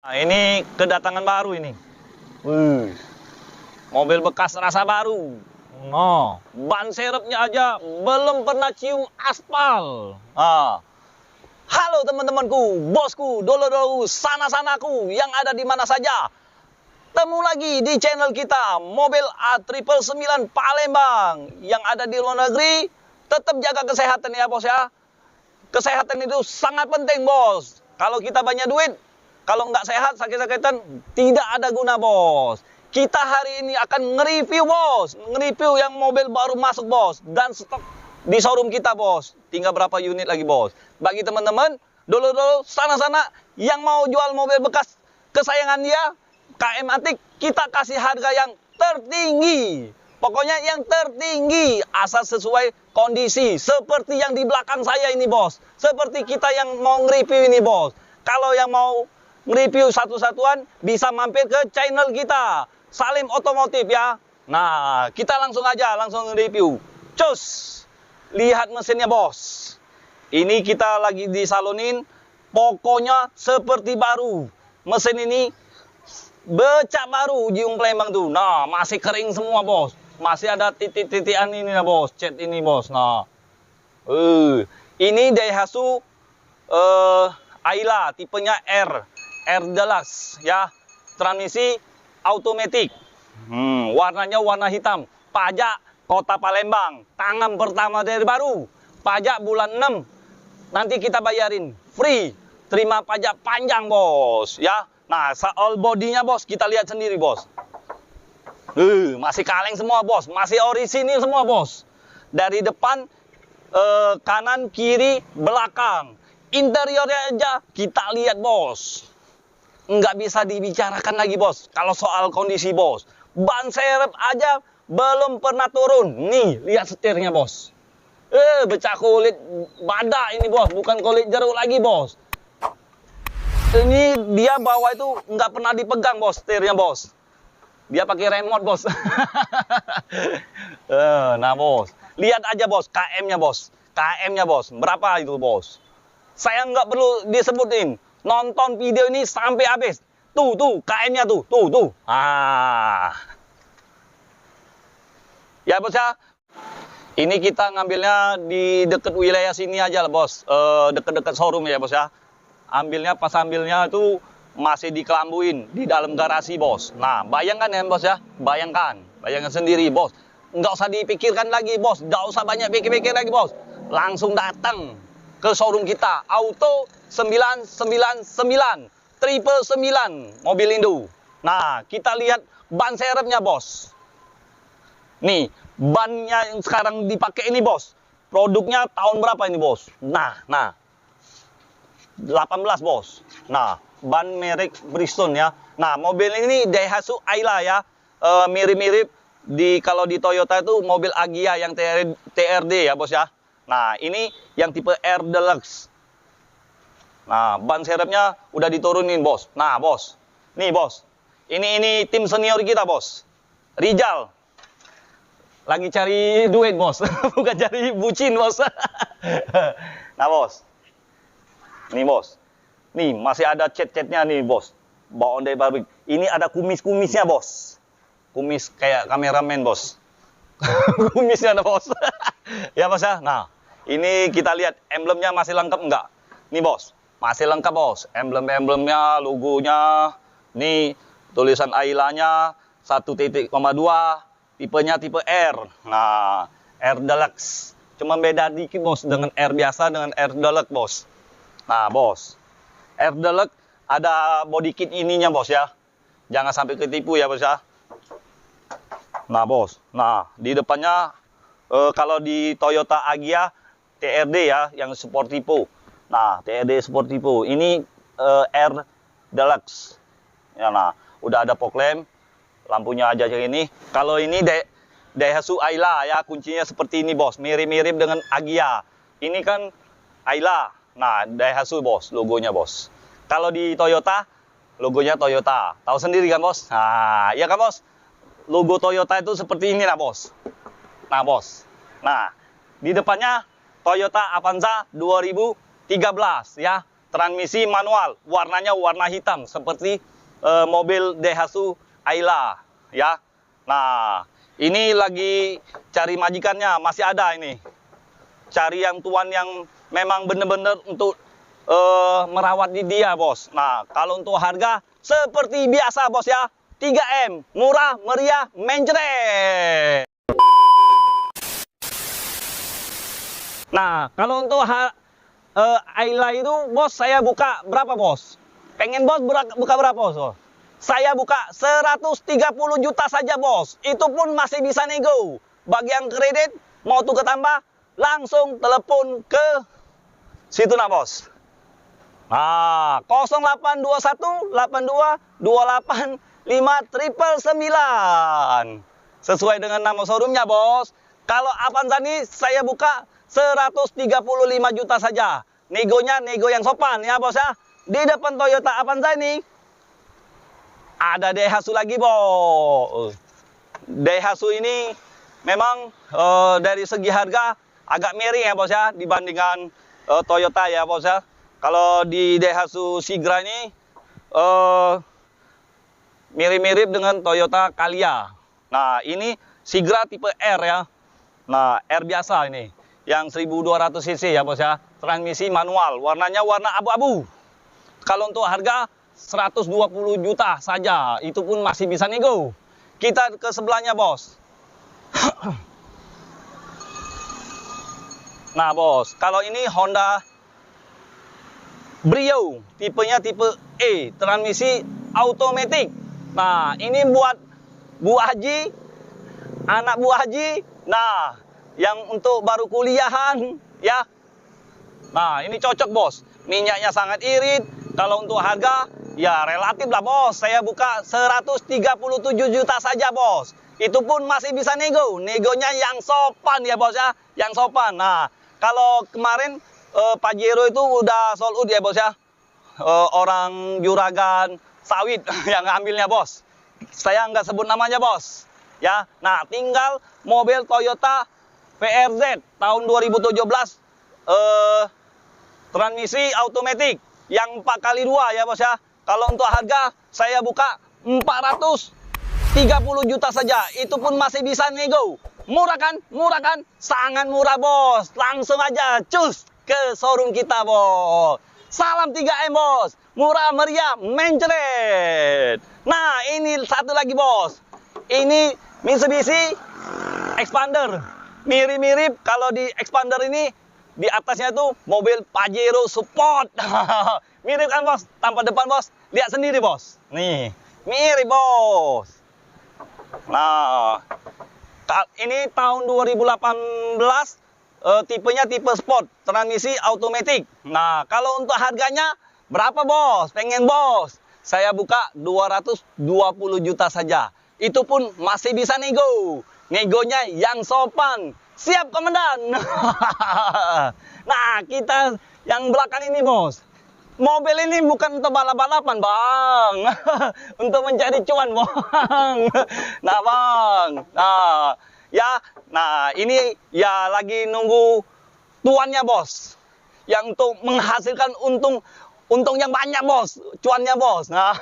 Nah, ini kedatangan baru ini. Mobil bekas rasa baru. Nah, ban serepnya aja belum pernah cium aspal. Halo teman-temanku, bosku, dolo-dolo, sana-sanaku yang ada di mana saja. Temu lagi di channel kita, Mobil A999 Palembang. Yang ada di luar negeri, tetap jaga kesehatan ya bos ya. Kesehatan itu sangat penting bos. Kalau kita banyak duit, kalau nggak sehat, sakit-sakitan, tidak ada guna bos. Kita hari ini akan nge-review bos. Nge-review yang mobil baru masuk bos. Dan stok di showroom kita bos. Tinggal berapa unit lagi bos. Bagi teman-teman, dulu-dulu sana-sana yang mau jual mobil bekas kesayangan dia, KM Antik, kita kasih harga yang tertinggi. Pokoknya yang tertinggi, asal sesuai kondisi. Seperti yang di belakang saya ini bos. Seperti kita yang mau nge-review ini bos. Kalau yang mau nge-review satu-satuan, bisa mampir ke channel kita, Salim Otomotif ya. Nah, kita langsung aja, langsung nge-review. Cus, lihat mesinnya bos. Ini kita lagi disalonin, pokoknya seperti baru. Mesin ini becak baru Jiung Palembang tuh. Nah, masih kering semua bos. Masih ada titik-titikan ini ya bos, cat ini bos. Nah, ini Daihatsu Ayla, tipenya R Deluxe ya. Transmisi automatic. Warnanya warna hitam. Pajak Kota Palembang. Tangan pertama dari baru. Pajak bulan 6. Nanti kita bayarin free. Terima pajak panjang bos ya. Nah, all bodinya bos kita lihat sendiri bos. Masih kaleng semua bos, masih orisinil semua bos. Dari depan, kanan, kiri, belakang. Interiornya aja kita lihat bos. Nggak bisa dibicarakan lagi bos. Kalau soal kondisi bos. Ban serep aja belum pernah turun. Nih, lihat setirnya bos. Becak kulit badak ini bos, bukan kulit jeruk lagi bos. Ini dia bawa itu nggak pernah dipegang bos, setirnya bos. Dia pakai remote bos. Nah bos, lihat aja bos, KM-nya bos. KM-nya bos, berapa itu bos? Saya nggak perlu disebutin. Nonton video ini sampai habis. Tuh, KM-nya tuh. Ya bos ya. Ini kita ngambilnya di dekat wilayah sini aja lah bos. Dekat-dekat showroom ya bos ya. Pas ambilnya itu masih dikelambuin di dalam garasi bos. Nah, bayangkan ya bos ya, bayangkan sendiri bos. Nggak usah dipikirkan lagi bos, nggak usah banyak pikir-pikir lagi bos. Langsung datang ke showroom kita, Auto 999 999 mobil Indo. Nah, kita lihat ban serepnya bos. Nih, bannya yang sekarang dipakai ini bos. Produknya tahun berapa ini bos? Nah, 18 bos. Nah, ban merek Bridgestone ya. Nah, mobil ini Daihatsu Ayla ya. Mirip-mirip kalau di Toyota itu mobil Agya yang TRD ya bos ya. Nah, ini yang tipe R Deluxe. Nah, ban serepnya udah diturunin bos. Nah bos, nih bos. Ini tim senior kita bos. Rizal. Lagi cari duit bos. Bukan cari bucin bos. Nah bos. Nih bos. Nih, masih ada cat-catnya nih, bos. Bawaan dari pabrik. Ini ada kumis-kumisnya, bos. Kumis kayak kameramen, bos. Kumisnya ada, bos. Ya, bos ya. Nah, ini kita lihat emblemnya masih lengkap enggak? Nih, bos. Masih lengkap, bos. Emblem-emblemnya, logonya. Nih, tulisan Ayla-nya 1.2. Tipenya tipe R. Nah, R Deluxe. Cuma beda dikit, bos. Dengan R biasa dengan R Deluxe, bos. Nah, bos. R Deluxe ada body kit ininya bos ya. Jangan sampai ketipu ya bos ya. Nah bos. Nah di depannya kalau di Toyota Agya TRD ya yang Sportivo. Nah TRD Sportivo ini R Deluxe. Ya nah udah ada fog lamp. Lampunya aja kayak ini. Kalau ini Daihatsu Ayla ya kuncinya seperti ini bos. Mirip-mirip dengan Agya. Ini kan Ayla. Nah, Daihatsu bos, logonya bos. Kalau di Toyota, logonya Toyota. Tahu sendiri kan bos? Nah, iya kan bos? Logo Toyota itu seperti ini lah bos. Nah bos. Nah, di depannya Toyota Avanza 2013 ya. transmisi manual, warnanya warna hitam seperti mobil Daihatsu Ayla ya. Nah, ini lagi cari majikannya, masih ada ini. Cari yang tuan yang memang benar-benar untuk merawat di dia, bos. Nah, kalau untuk harga seperti biasa, bos ya. 3M, murah, meriah, mencret. Nah, kalau untuk Ayla itu, bos, saya buka berapa, bos? Pengen bos buka berapa, bos? Saya buka 130 juta saja, bos. Itu pun masih bisa nego. Bagi yang kredit, mau tukar tambah, langsung telepon ke situ, nah, bos. Nah, 0821 82 28 5 999. Sesuai dengan nama showroomnya, bos. Kalau Avanza ini saya buka 135 juta saja. Negonya nego yang sopan ya, bos ya. Di depan Toyota Avanza ini ada Daihatsu lagi, bos. Daihatsu ini memang dari segi harga agak miring ya, bos ya, dibandingkan Toyota ya, bos ya. Kalau di Daihatsu Sigra ini mirip-mirip dengan Toyota Calya. Nah, ini Sigra tipe R ya. Nah, R biasa ini. Yang 1200 cc ya, bos ya. Transmisi manual, warnanya warna abu-abu. Kalau untuk harga 120 juta saja, itu pun masih bisa nego. Kita ke sebelahnya, bos. Nah, bos, kalau ini Honda Brio, tipenya tipe E, transmisi automatic. Nah, ini buat Bu Haji, anak Bu Haji. Nah, yang untuk baru kuliahan ya. Nah, ini cocok, bos. Minyaknya sangat irit. Kalau untuk harga ya relatif lah, bos. Saya buka 137 juta saja, bos. Itu pun masih bisa nego. Negonya yang sopan ya, bos ya. Yang sopan. Nah, kalau kemarin Pajero itu udah sold out ya, bos ya. Orang juragan sawit yang ngambilnya, bos. Saya nggak sebut namanya, bos. Ya, nah tinggal mobil Toyota VRZ tahun 2017 transmisi automatic yang 4x2 ya, bos ya. Kalau untuk harga saya buka 430 juta saja. Itu pun masih bisa nego. Murah kan? Murah kan? Sangat murah, bos. Langsung aja cus ke showroom kita, bos. Salam 3M, bos. Murah, meriah, mencret. Nah, ini satu lagi, bos. Ini Mitsubishi Expander. Mirip-mirip kalau di Expander ini di atasnya tuh mobil Pajero Sport. Mirip kan, bos? Tampak depan, bos. Lihat sendiri, bos. Nih, mirip, bos. Nah, ini tahun 2018. Tipenya tipe sport, transmisi automatic. Nah, kalau untuk harganya berapa, bos? Pengen, bos? Saya buka 220 juta saja. Itu pun masih bisa nego. Negonya yang sopan. Siap, komandan. Nah, kita yang belakang ini, bos. Mobil ini bukan untuk balap-balapan, bang. Untuk mencari cuan, bang. Nah, bang. Nah, ya, nah ini ya lagi nunggu tuannya, bos. Yang untuk menghasilkan untung yang banyak, bos. Cuannya, bos. Nah,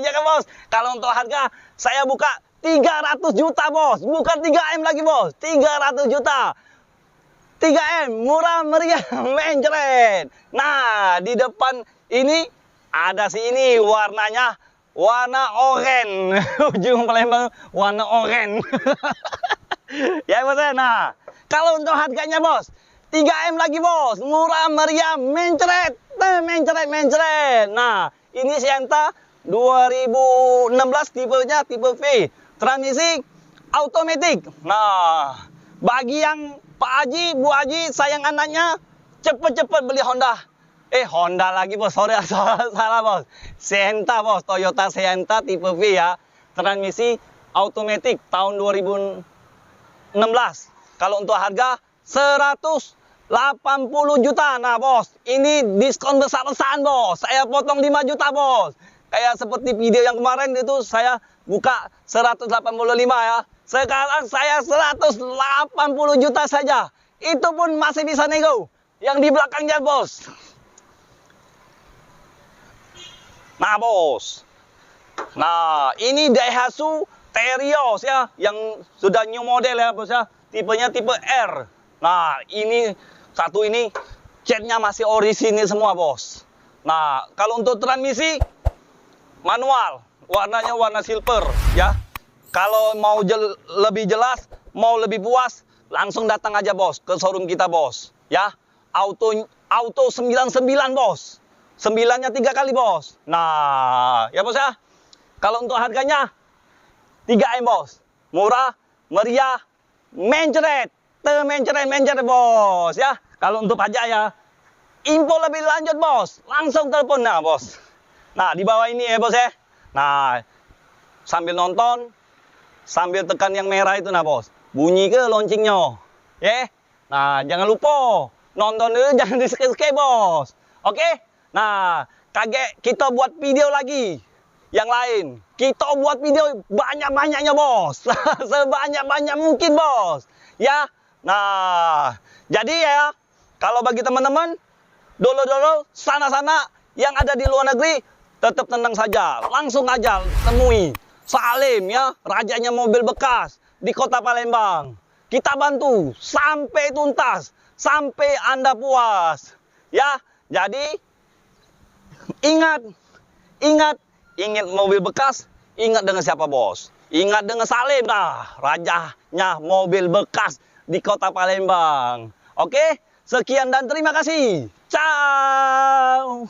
iya kan, bos? Kalau untuk harga saya buka 300 juta, bos. Bukan 3M lagi, bos. 300 juta. 3M, murah, meriah, mencret. Nah, di depan ini ada ini warnanya warna oranye. Ujung Palembang warna oranye. Ya, bos. Nah, kalau untuk harganya, bos, 3M lagi, bos. Murah, meriah, mencret. Mencret. Nah, ini Sienta 2016 tipenya tipe V. Transmisi automatic. Nah, bagi yang Pak Haji, Bu Haji, sayang anaknya, cepet-cepet beli Honda. Honda lagi, bos. Sorry, salah, bos. Sienta, bos. Toyota Sienta tipe V ya. Transmisi automatic tahun 2016. Kalau untuk harga 180 juta. Nah, bos, ini diskon besar-besaran, bos. Saya potong 5 juta, bos. Kayak seperti video yang kemarin itu saya buka 185 ya. Sekarang saya 180 juta saja. Itu pun masih bisa nego. Yang di belakangnya, bos. Nah, bos. Nah, ini Daihatsu Terios ya, yang sudah new model ya, bos ya. Tipenya tipe R. Nah, ini satu ini catnya masih orisinil semua, bos. Nah, kalau untuk transmisi manual, warnanya warna silver ya. Kalau mau lebih jelas, mau lebih puas, langsung datang aja, bos, ke showroom kita, bos. Ya, auto 99, bos. 9-nya 3 kali, bos. Nah, ya, bos ya. Kalau untuk harganya 3M, bos. Murah, meriah, mencret, bos ya. Kalau untuk pajak ya, info lebih lanjut, bos, langsung telepon, nah, bos. Nah, di bawah ini ya, bos ya. Nah, sambil nonton, sambil tekan yang merah itu, nah, bos, bunyi ke loncengnya, ya. Nah, jangan lupa nonton dulu, jangan di skip, bos. Oke. Nah, kita buat video lagi yang lain. Kita buat video banyak-banyaknya, bos. Sebanyak-banyak mungkin, bos. Ya. Nah, jadi ya, kalau bagi teman-teman dolo-dolo sana-sana yang ada di luar negeri, tetap tenang saja. Langsung aja temui Salim ya, rajanya mobil bekas di Kota Palembang. Kita bantu sampai tuntas, sampai Anda puas. Ya, jadi ingat mobil bekas, ingat dengan siapa, bos? Ingat dengan Salim, nah, rajanya mobil bekas di Kota Palembang. Oke, sekian dan terima kasih. Ciao.